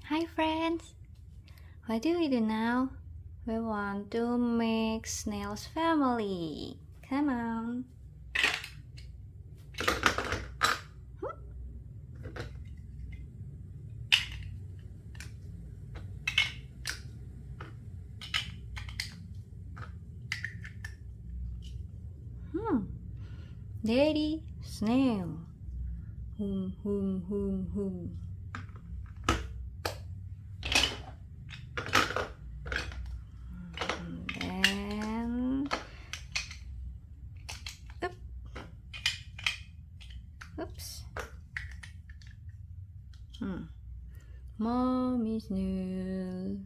Hi friends! What do we do now? We want to make Snail's family. Come on! Daddy Snail. Hum, hum, hum, hum. And then, oops. Mommy Snail.